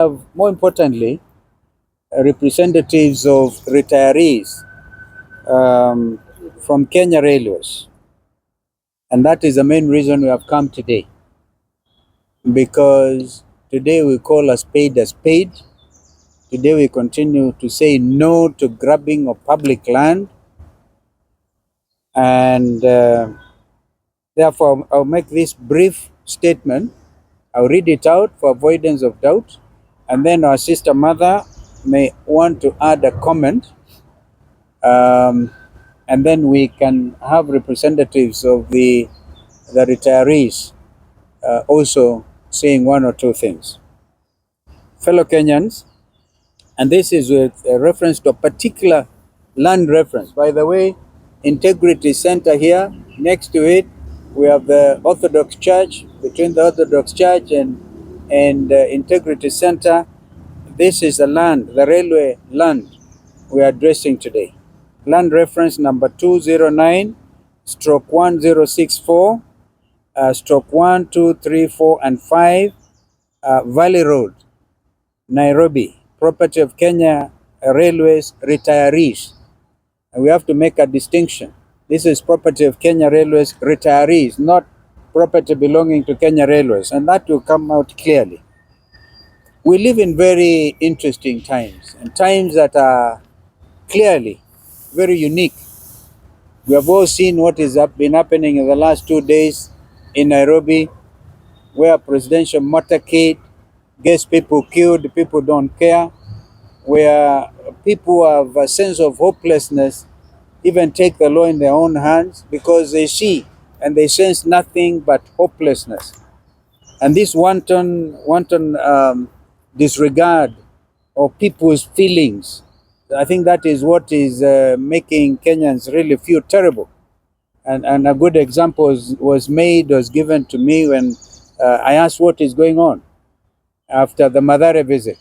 More importantly, representatives of retirees from Kenya Railways. And that is the main reason we have come today. Because today we call a spade a spade. Today we continue to say no to grabbing of public land. And therefore, I'll make this brief statement. I'll read it out for avoidance of doubt. And then our sister mother may want to add a comment. And then we can have representatives of the retirees also saying one or two things. Fellow Kenyans, and this is with a reference to a particular land reference. By the way, Integrity Center here, next to it, we have the Orthodox Church. Between the Orthodox Church and Integrity Center, this is the land, the railway land we are addressing today. Land reference number 209/1064, stroke 1, 2, 3, 4, and 5, Valley Road, Nairobi, property of Kenya Railways retirees. And we have to make a distinction. This is property of Kenya Railways retirees, not property belonging to Kenya Railways, and that will come out clearly. We live in very interesting times, and times that are clearly very unique. We have all seen what has been happening in the last 2 days in Nairobi, where presidential motorcade gets people killed, people don't care, where people have a sense of hopelessness, even take the law in their own hands because they see and they sense nothing but hopelessness. And this wanton disregard of people's feelings, I think that is what is making Kenyans really feel terrible. And a good example was given to me when I asked what is going on after the Mathare visit.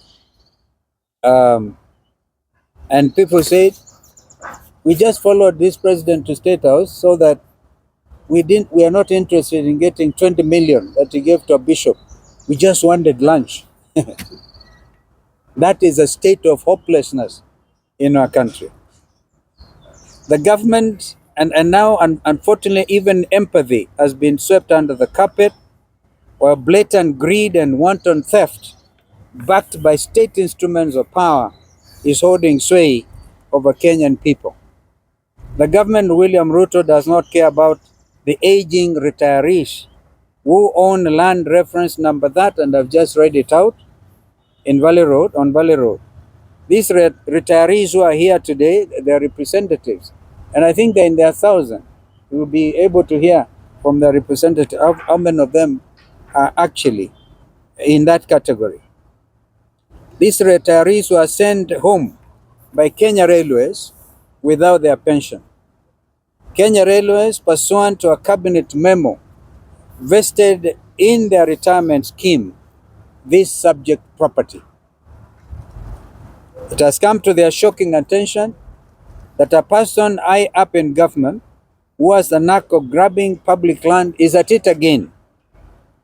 And people said, we just followed this president to State House so that we are not interested in getting 20 million that he gave to a bishop. We just wanted lunch. That is a state of hopelessness in our country. The government, and now unfortunately even empathy has been swept under the carpet, while blatant greed and wanton theft, backed by state instruments of power, is holding sway over Kenyan people. The government, William Ruto, does not care about the aging retirees who own land reference number that, and I've just read it out, on Valley Road. These retirees who are here today, they're representatives, and I think they're in their thousands. We'll be able to hear from the representative how many of them are actually in that category. These retirees were sent home by Kenya Railways without their pension. Kenya Railways, pursuant to a cabinet memo, vested in their retirement scheme this subject property. It has come to their shocking attention that a person high up in government who has the knack of grabbing public land is at it again.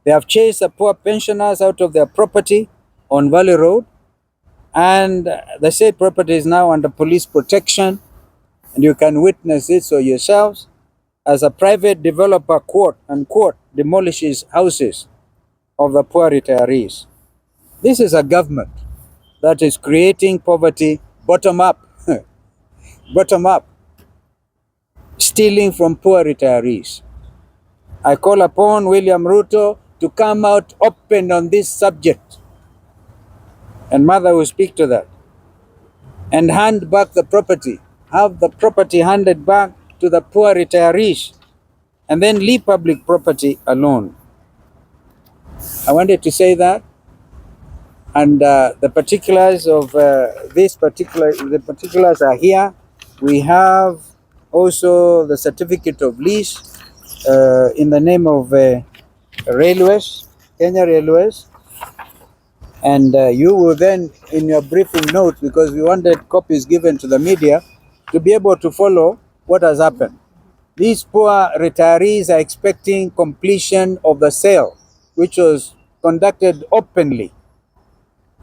They have chased the poor pensioners out of their property on Valley Road, and the said property is now under police protection, and you can witness it for yourselves as a private developer, quote unquote, demolishes houses of the poor retirees. This is a government that is creating poverty bottom up, bottom up, stealing from poor retirees. I call upon William Ruto to come out open on this subject, and Mother will speak to that, and hand back the property, have the property handed back to the poor retirees, and then leave public property alone. I wanted to say that, and the particulars of the particulars are here. We have also the certificate of lease in the name of Railways, Kenya Railways, and you will then, in your briefing notes, because we wanted copies given to the media to be able to follow what has happened. These poor retirees are expecting completion of the sale, which was conducted openly.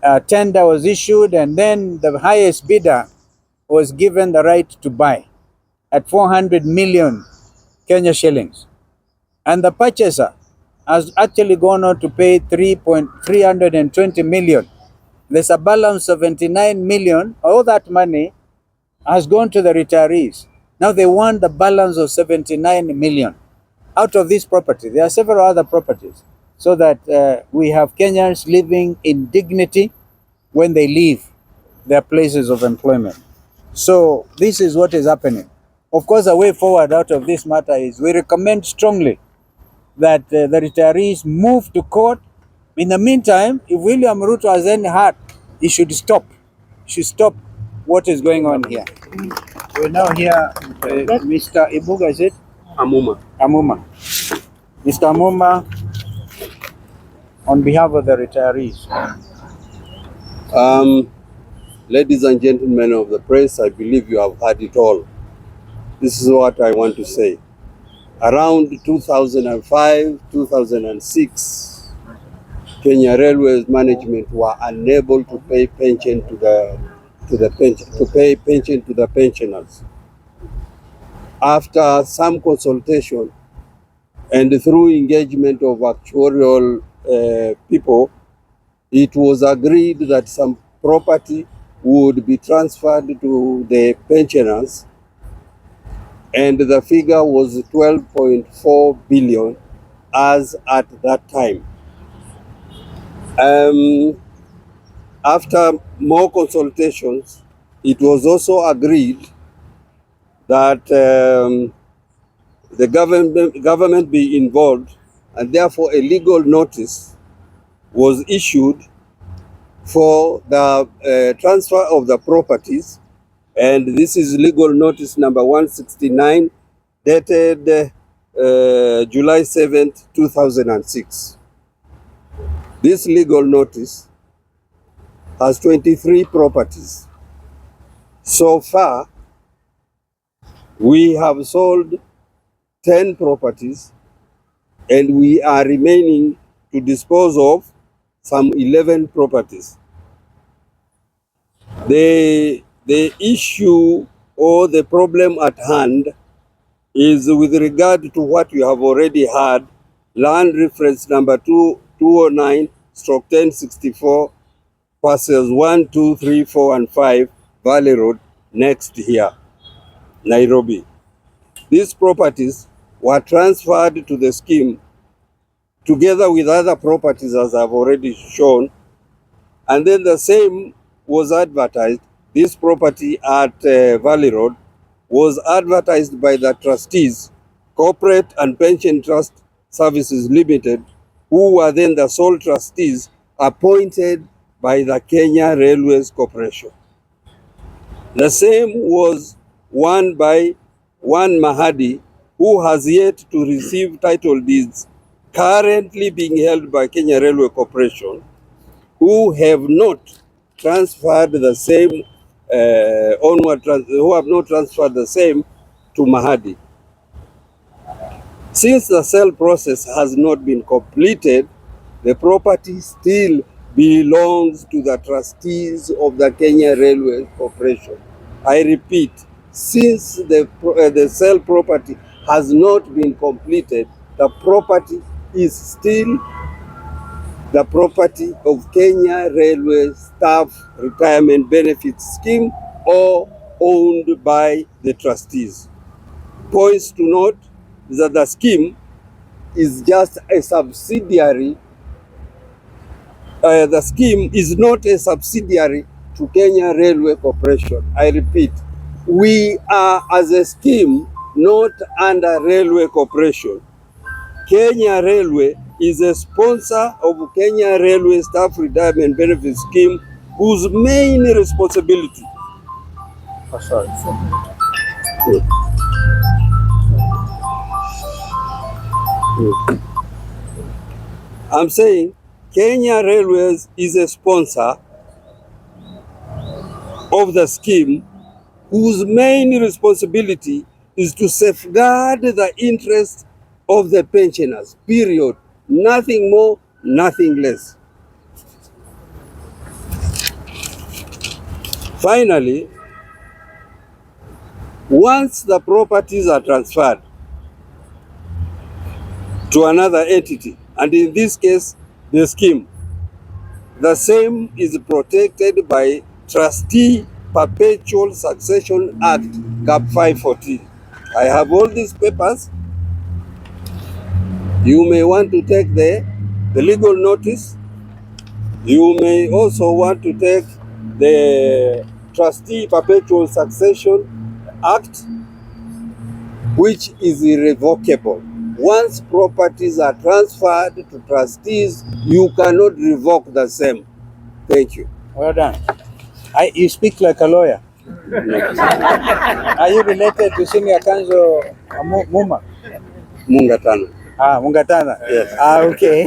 A tender was issued, and then the highest bidder was given the right to buy at 400 million Kenya shillings. And the purchaser has actually gone on to pay 320 million. There's a balance of 79 million. All that money has gone to the retirees. Now they want the balance of 79 million out of this property. There are several other properties, so that we have Kenyans living in dignity when they leave their places of employment. So this is what is happening. Of course, the way forward out of this matter is we recommend strongly that the retirees move to court. In the meantime, if William Ruto has any heart, he should stop. What is going on here. We now hear Mr. Ibuga, is it? Amuma. Mr. Amuma, on behalf of the retirees. Ladies and gentlemen of the press, I believe you have heard it all. This is what I want to say. Around 2005, 2006, Kenya Railways management were unable to pay pension to the pensioners. After some consultation and through engagement of actuarial people, it was agreed that some property would be transferred to the pensioners, and the figure was 12.4 billion as at that time. After more consultations, it was also agreed that the government be involved, and therefore a legal notice was issued for the transfer of the properties, and this is legal notice number 169 dated July 7th, 2006. This legal notice has 23 properties. So far, we have sold 10 properties, and we are remaining to dispose of some 11 properties. The issue or the problem at hand is with regard to what you have already heard, land reference number 209/1064, parcels 1, 2, 3, 4, and 5, Valley Road, next here, Nairobi. These properties were transferred to the scheme together with other properties, as I've already shown, and then the same was advertised. This property at Valley Road was advertised by the trustees, Corporate and Pension Trust Services Limited, who were then the sole trustees appointed by the Kenya Railways Corporation. The same was won by one Mahadi, who has yet to receive title deeds, currently being held by Kenya Railway Corporation, who have not transferred the same who have not transferred the same to Mahadi. Since the sale process has not been completed, the property still belongs to the trustees of the Kenya Railway Corporation. I repeat, since the sale property has not been completed, the property is still the property of Kenya Railway Staff Retirement Benefits Scheme or owned by the trustees. Points to note is that the scheme is just a subsidiary. The scheme is not a subsidiary to Kenya Railway Corporation. I repeat, we are as a scheme not under Railway Corporation. Kenya Railway is a sponsor of Kenya Railway Staff Retirement Benefit Scheme, whose main responsibility. I'm saying Kenya Railways is a sponsor of the scheme, whose main responsibility is to safeguard the interests of the pensioners, period. Nothing more, nothing less. Finally, once the properties are transferred to another entity, and in this case, the scheme, the same is protected by Trustee Perpetual Succession Act, Cap 514. I have all these papers. You may want to take the legal notice. You may also want to take the Trustee Perpetual Succession Act, which is irrevocable. Once properties are transferred to trustees, you cannot revoke the same. Thank you. Well done. You speak like a lawyer. Are you related to Senior Kanzo Muma? Mungatana. Mungatana. Yes. Okay.